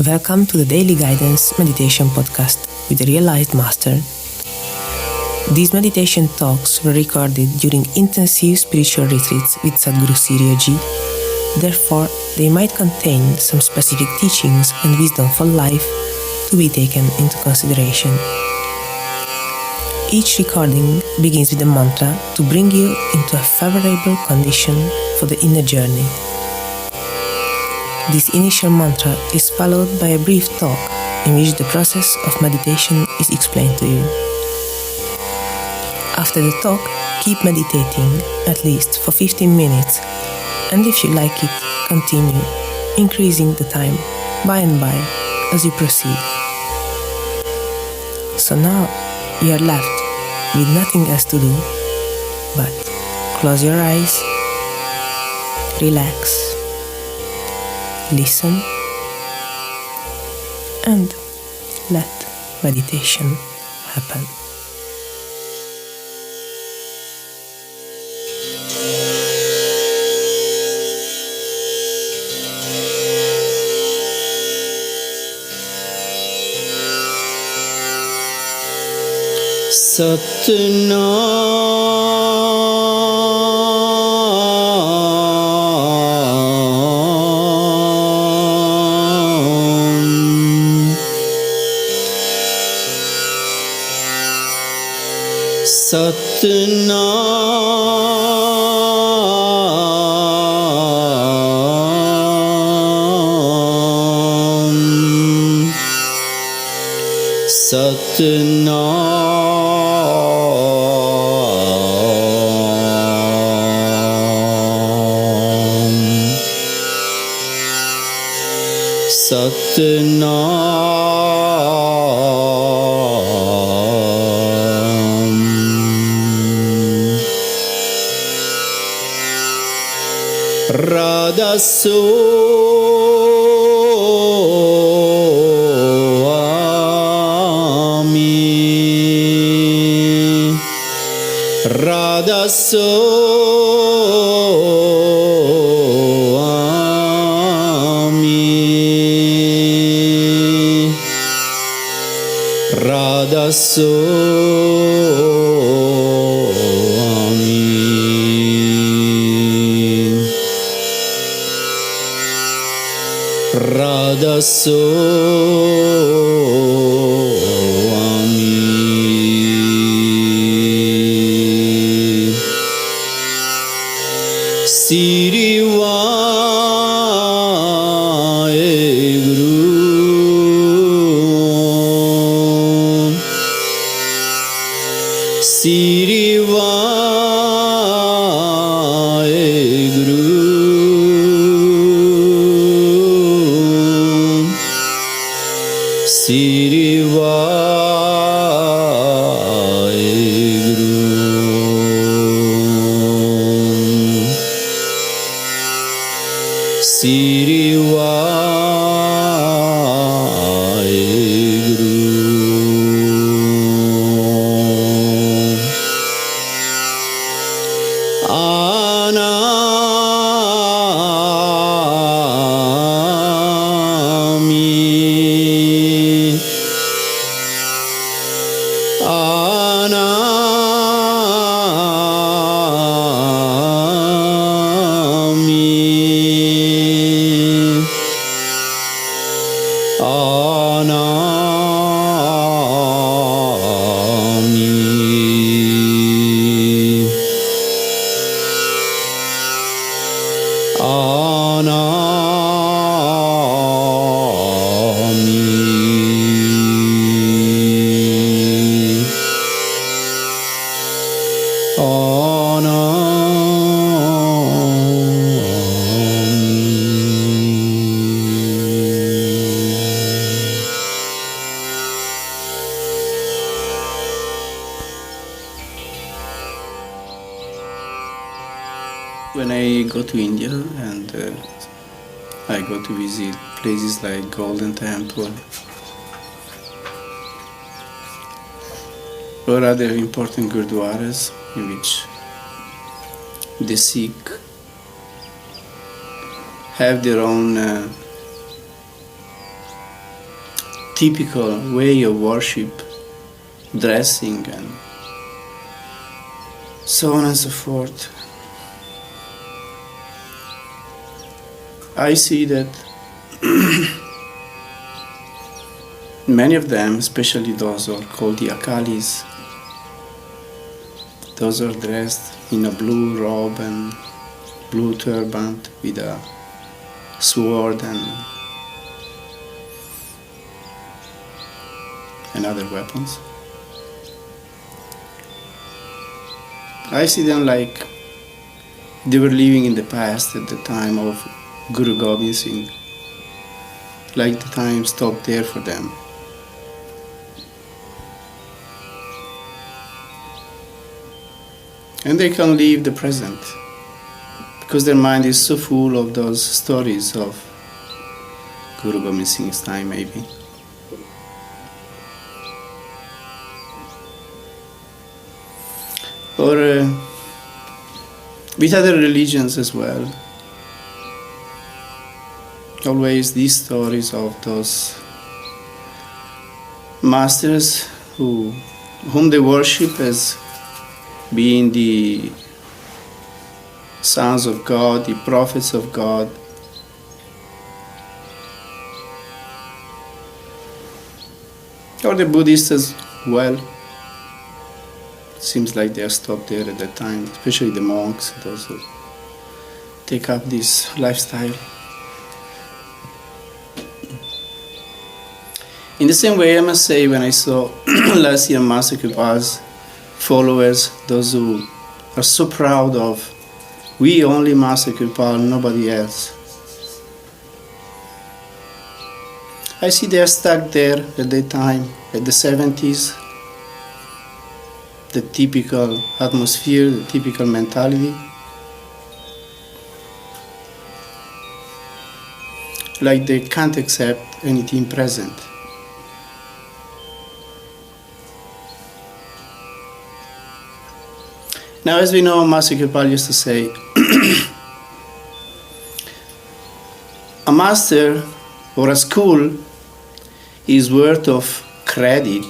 Welcome to the Daily Guidance Meditation Podcast with the Realized Master. These meditation talks were recorded during intensive spiritual retreats with Sadhguru Sirio Ji. Therefore, they might contain some specific teachings and wisdom for life to be taken into consideration. Each recording begins with a mantra to bring you into a favorable condition for the inner journey. This initial mantra is followed by a brief talk in which the process of meditation is explained to you. After the talk, keep meditating at least for 15 minutes, and if you like it, continue increasing the time by and by as you proceed. So now you are left with nothing else to do but close your eyes, relax, listen, and let meditation happen. When I go to India and I go to visit places like Golden Temple or other important gurdwaras in which the Sikh have their own typical way of worship, dressing and so on and so forth, I see that many of them, especially those who are called the Akalis, those are dressed in a blue robe and blue turban with a sword and other weapons. I see them like they were living in the past at the time of Guru Gobind Singh, like the time stopped there for them. And they can't leave the present because their mind is so full of those stories of Guru Gobind Singh's time, maybe. Or with other religions as well. Always these stories of those masters whom they worship as being the sons of God, the prophets of God. Or the Buddhists as well. Seems like they are stopped there at that time, especially the monks, those who take up this lifestyle. In the same way, I must say, when I saw last year Master Kripal's followers, those who are so proud of, we only Master Kripal, nobody else. I see they are stuck there at that time, at the 70s. The typical atmosphere, the typical mentality. Like they can't accept anything present. Now, as we know, Master Kripal used to say, a master or a school is worth of credit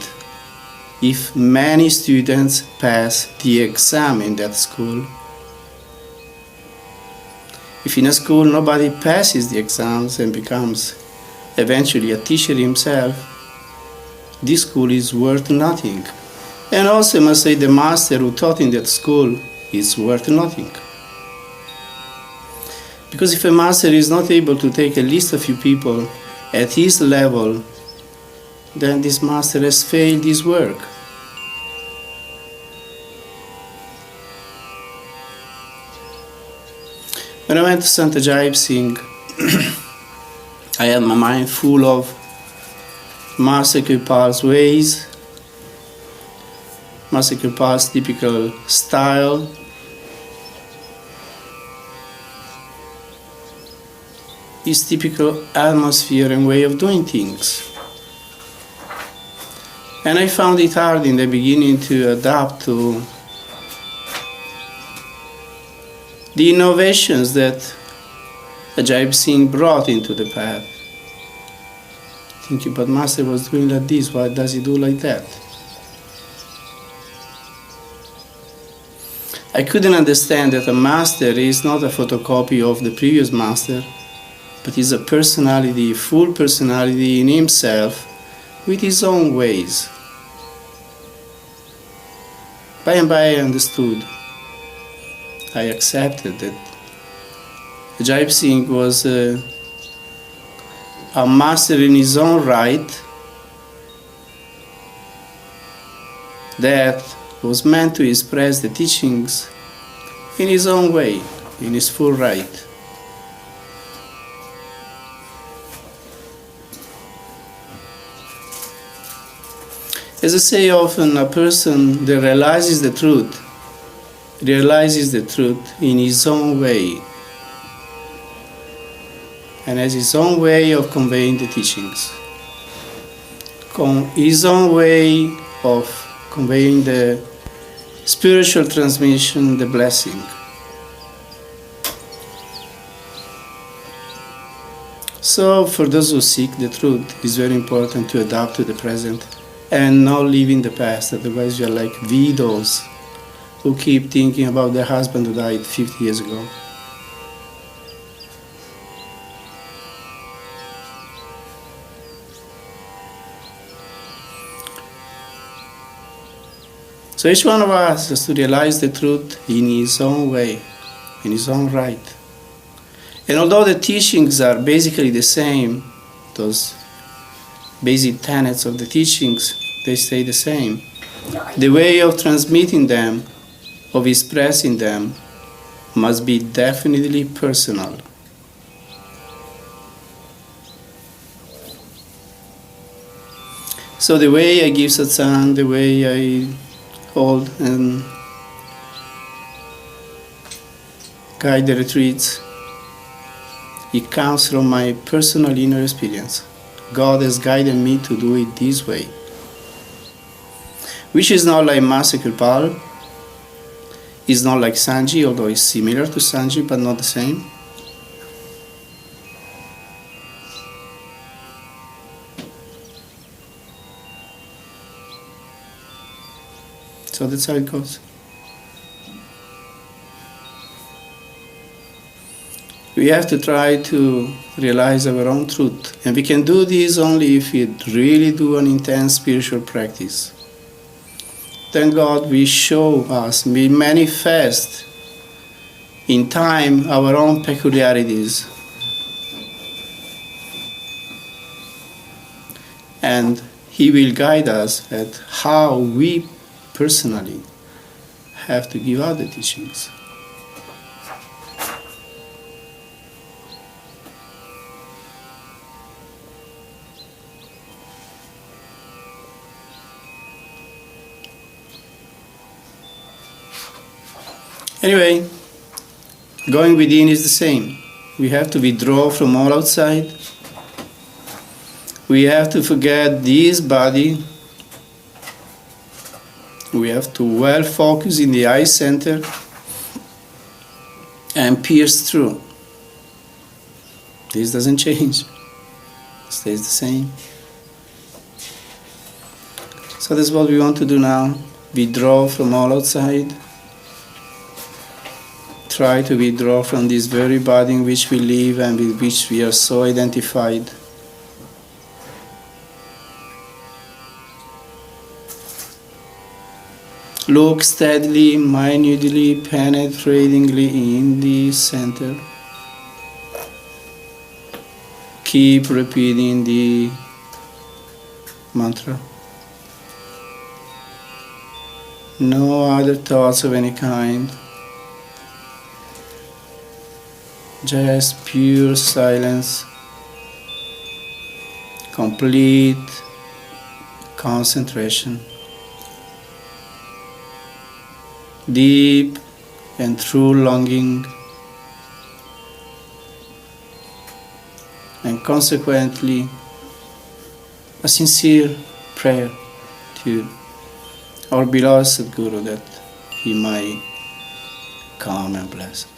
if many students pass the exam in that school. If in a school nobody passes the exams and becomes eventually a teacher himself, this school is worth nothing. And also I must say the master who taught in that school is worth nothing. Because if a master is not able to take at least a few people at his level, then this master has failed his work. When I went to Sant Singh, I had my mind full of Master Kripal's ways, Master Kripal's typical style, his typical atmosphere and way of doing things. And I found it hard in the beginning to adapt to the innovations that Ajay Singh brought into the path. Thinking, but Master was doing like this, why does he do like that? I couldn't understand that a master is not a photocopy of the previous master, but is a personality, full personality in himself, with his own ways. By and by I understood. I accepted that Ajay Singh was a master in his own right that was meant to express the teachings in his own way, in his full right. As I say often, a person that realizes the truth in his own way and has his own way of conveying the teachings, his own way of conveying the spiritual transmission, the blessing. So for those who seek the truth, it's very important to adapt to the present and not live in the past. Otherwise you are like widows who keep thinking about their husband who died 50 years ago. So each one of us has to realize the truth in his own way, in his own right. And although the teachings are basically the same, those basic tenets of the teachings, they stay the same. The way of transmitting them, of expressing them, must be definitely personal. So the way I give satsang, the way I hold and guide the retreats, it comes from my personal inner experience. God has guided me to do it this way, which is not like Master Sirio, is not like Sanji, although it's similar to Sanji but not the same. So that's how it goes. We have to try to realize our own truth, and we can do this only if we really do an intense spiritual practice. Thank God we show us, we manifest in time our own peculiarities, and He will guide us at how we personally have to give out the teachings. Anyway, going within is the same. We have to withdraw from all outside. We have to forget this body. We have to well focus in the eye center and pierce through. This doesn't change. It stays the same. So that's what we want to do now. Withdraw from all outside. Try to withdraw from this very body in which we live and with which we are so identified. Look steadily, minutely, penetratingly in the center. Keep repeating the mantra. No other thoughts of any kind. Just pure silence, complete concentration, deep and true longing, and consequently a sincere prayer to our beloved Sadguru that he might come and bless.